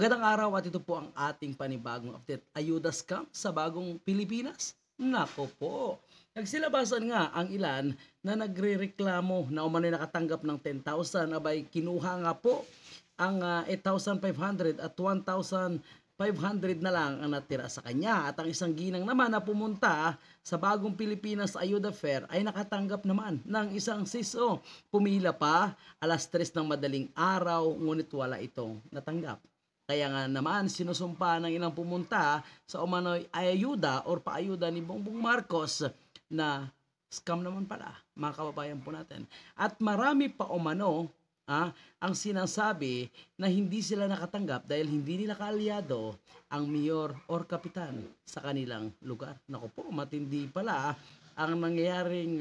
Magandang araw at ito po ang ating panibagong update. Ayuda scam sa bagong Pilipinas? Nako po. Nagsilabasan nga ang ilan na nagrereklamo na umano'y nakatanggap ng 10,000 abay kinuha nga po ang 8,500 at 1,500 na lang ang natira sa kanya. At ang isang ginang naman na pumunta sa bagong Pilipinas Ayuda Fair ay nakatanggap naman ng isang siso. Pumila pa alas 3 ng madaling araw ngunit wala itong natanggap. Kaya nga naman sinusumpa ng ilang pumunta sa umano'y ayuda or paayuda ni Bongbong Marcos na scam naman pala, mga kababayan po natin. At marami pa umano ang sinasabi na hindi sila nakatanggap dahil hindi nila kaalyado ang mayor or kapitan sa kanilang lugar. Naku po, matindi pala ang nangyayaring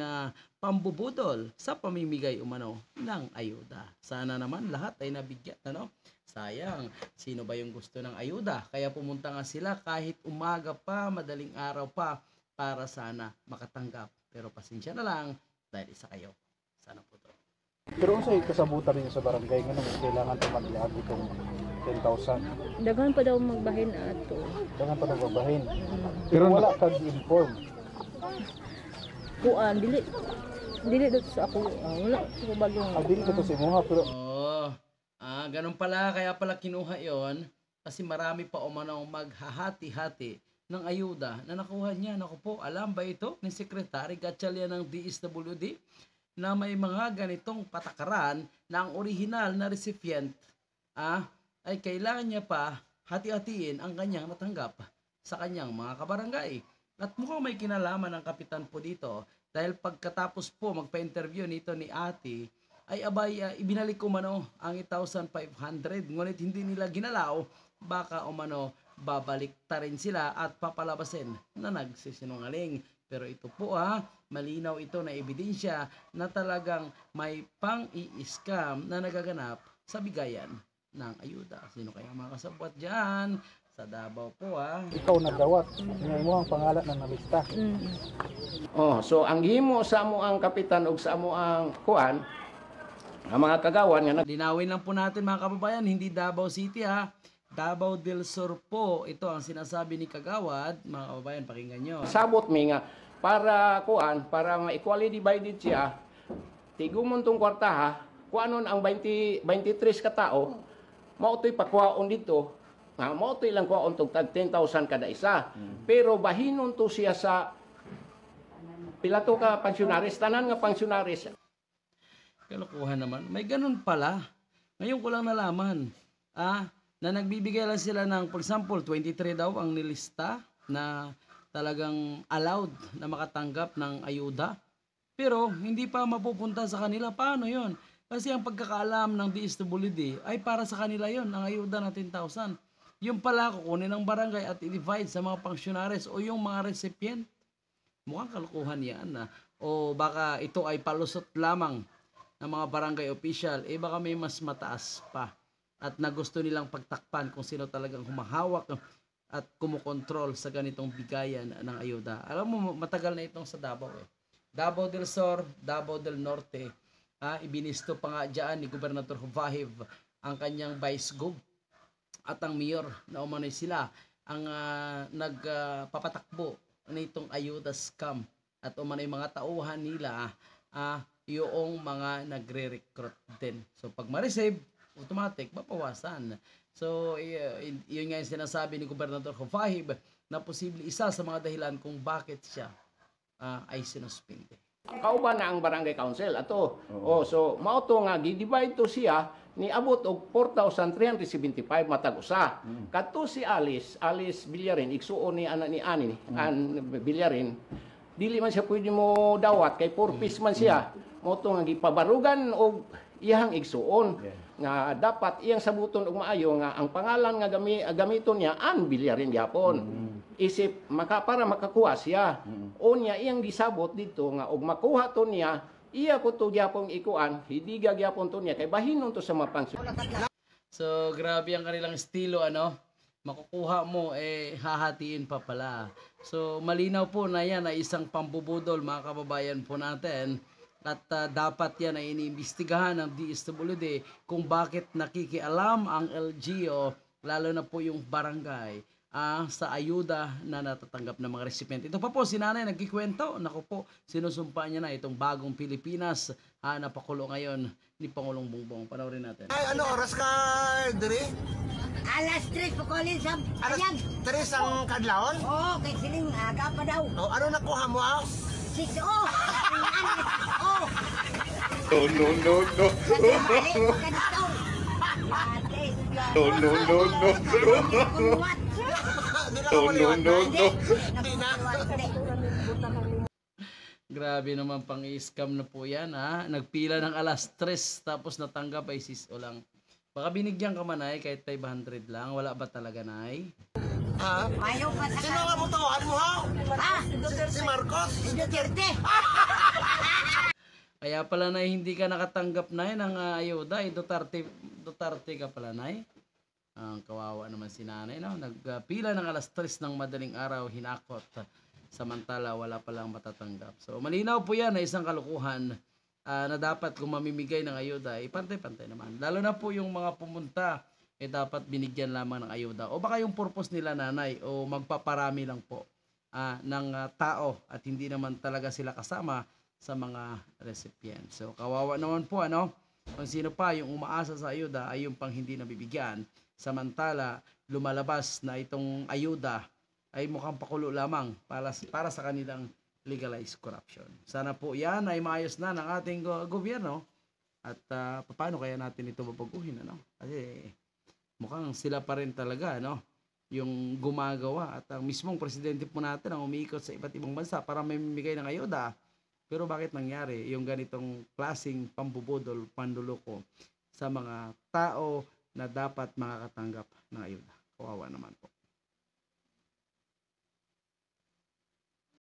pambubudol sa pamimigay umano ng ayuda. Sana naman lahat ay nabigyan, ano? Sayang, sino ba yung gusto ng ayuda? Kaya pumunta nga sila kahit umaga pa, madaling araw pa para sana makatanggap. Pero pasensya na lang dahil isa kayo. Sana po to. Pero kung sa kasabutan rin sa barangay, nga naman kailangan tumadlihan itong 10,000. Daghan pa daw magbahin ato. Kailangan pa nagbabahin. Pero wala kang inform. Kuan dili dito sa ako. Wala ko bagong. Dili ko to sa imuha pero Ganun pala, kaya pala kinuha yon kasi marami pa umanong maghahati-hati ng ayuda na nakuha niya. Naku po, alam ba ito ni Secretary Gatchalian ng DSWD na may mga ganitong patakaran na ang original na recipient ay kailangan niya pa hati-hatiin ang kanyang natanggap sa kanyang mga kabarangay. At mukhang may kinalaman ng kapitan po dito dahil pagkatapos po magpa-interview nito ni Ate ay ibinalik umano ang 8,500 ngunit hindi nila ginalaw, baka umano babalik ta rin sila at papalabasin na nagsisinungaling. Pero ito po malinaw ito na ebidensya na talagang may pang-i-scam na nagaganap sa bigayan ng ayuda. Sino kaya mga kasabwat dyan? Sa Davao po ikaw nagdawat. Nga imo ang pangalan na nalista. So ang himo sa amo ang kapitan ug sa amo ang kuan, ang mga kagawan nga linawin lang po natin mga kababayan, hindi Davao City Davao del Sur po. Ito ang sinasabi ni Kagawad. Mga kababayan, pakinggan nyo. sabot mi nga para kuan, para ma-equally divided siya, tigumon tong kwarta kuanon ang 23 ka tao, mautoy pakuhaon dito, mautoy lang kuhaon tong tag 10,000 kada isa. Pero bahinon to siya sa pilato ka pensionaris, tanan nga pensionaris. Kalokohan naman. May ganun pala. Ngayon ko lang nalaman na nagbibigay lang sila ng, for example, 23 daw ang nilista na talagang allowed na makatanggap ng ayuda. Pero hindi pa mapupunta sa kanila. Paano yon? Kasi ang pagkakaalam ng DSWD ay para sa kanila yon ang ayuda na 10,000. Yung pala kukunin ng barangay at i-divide sa mga pensionaries o yung mga recipient. Mukhang kalokohan yan o baka ito ay palusot lamang ng mga barangay official, baka may mas mataas pa at na gusto nilang pagtakpan kung sino talagang humahawak at kumukontrol sa ganitong bigayan ng ayuda. Alam mo, matagal na itong sa Davao Davao del Sur, Davao del Norte, ibinisto pa nga dyan ni Gobernador Jovahib ang kanyang vice gov at ang mayor na umano'y sila ang nagpapatakbo nitong ayuda scam at umano'y mga tauhan nila yung mga nagre-recruit din. So pag ma-receive, automatic mapawasan. So yun nga yung sinasabi ni Gobernador Jovahib na posible isa sa mga dahilan kung bakit siya ay sinuspinde. Kauban na ang barangay council ato. So mao to nga gi-divide to siya ni abot og 4,375 matag usa. Kadto si Alice Villarin, igsuon ni ana ni Ani Villarin, dili man siya pwede mo dawat kay 4 piece man siya. Mo to nga gipabarugan og iyang igsuon nga dapat iyang sabuton og maayo nga ang pangalan nga gamiton niya Ann Villarin gyapon. Isip para makakuha siya. Unya iyang gisabot dito nga og makuha to niya, iya ko to gyapon ikuan, hidiga gyapon to niya kay bahinon to sa mga pansyon. So grabe ang kanilang estilo makukuha mo hahatiin pa pala. So malinaw po na yan ay isang pambubudol mga kababayan po natin. At dapat yan ay iniimbestigahan ng DSWD kung bakit nakikialam ang LGO lalo na po yung barangay sa ayuda na natatanggap ng mga recipiente. Ito pa po, si nanay nagkikwento, naku po, sinusumpa niya na itong bagong Pilipinas napakulo ngayon ni Pangulong Bongbong. Panoorin natin. Ay, ano oras ka, Diri? Alas 3 po kolin sa Alas kanyang. 3 ang kadlawon? Oo, kay siling aga pa daw. O, ano nakuha mo, ah? 6 oh. Oh. No. Kasi mali ko ganito. No. Kumuwat. Hindi na ako liwan. Hindi na. Grabe naman pang i-scam na po yan Nagpila ng alas 3 tapos natanggap ay siso lang. Baka binigyan ka man ay kahit 500 lang. Wala ba talaga nay? Ha? Ayaw pa sa Sino nga butuhan mo, ha? Ha? Si Marcos? Duterte. Kaya pala na hindi ka nakatanggap na ng ayuda. Duterte ka pala na Ang kawawa naman si nanay. No? Nagpila ng alas 3 ng madaling araw, hinakot. Samantala wala palang matatanggap. So malinaw po yan na isang kalukuhan na dapat kung mamimigay ng ayuda, pantay-pantay naman. Lalo na po yung mga pumunta, dapat binigyan lamang ng ayuda. O baka yung purpose nila nanay, o magpaparami lang po ng tao at hindi naman talaga sila kasama sa mga recipient. So kawawa naman po kung sino pa yung umaasa sa ayuda ay yung pang hindi nabibigyan. Samantala lumalabas na itong ayuda ay mukhang pakulo lamang para sa kanilang legalized corruption. Sana po yan ay maayos na ng ating gobyerno at paano kaya natin ito babaguhin kasi mukhang sila pa rin talaga yung gumagawa at ang mismong presidente po natin ang umiikot sa iba't ibang bansa para may mamimigay ng ayuda. Pero bakit nangyari yung ganitong klaseng pambubudol, panduloko sa mga tao na dapat makakatanggap ng ayuda? Kawawa naman po.